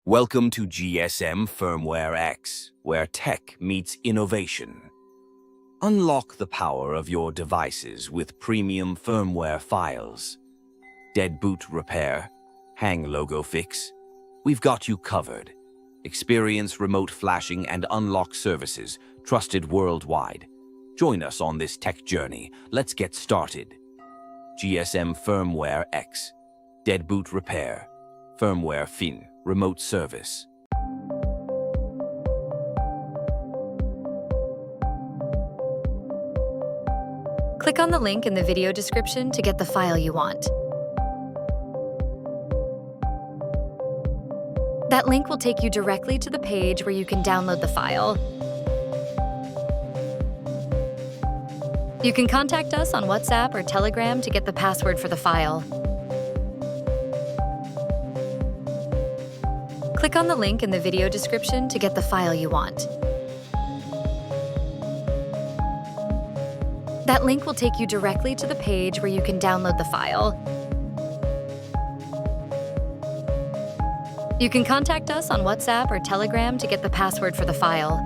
Welcome to GSM Firmware X, where tech meets innovation. Unlock the power of your devices with premium firmware files. Dead boot repair, hang logo fix. We've got you covered. Experience remote flashing and unlock services trusted worldwide. Join us on this tech journey. Let's get started. GSM Firmware X, dead boot repair, firmware fin, remote service. Click on the link in the video description to get the file you want. That link will take you directly to the page where you can download the file. You can contact us on WhatsApp or Telegram to get the password for the file. Click on the link in the video description to get the file you want. That link will take you directly to the page where you can download the file. You can contact us on WhatsApp or Telegram to get the password for the file.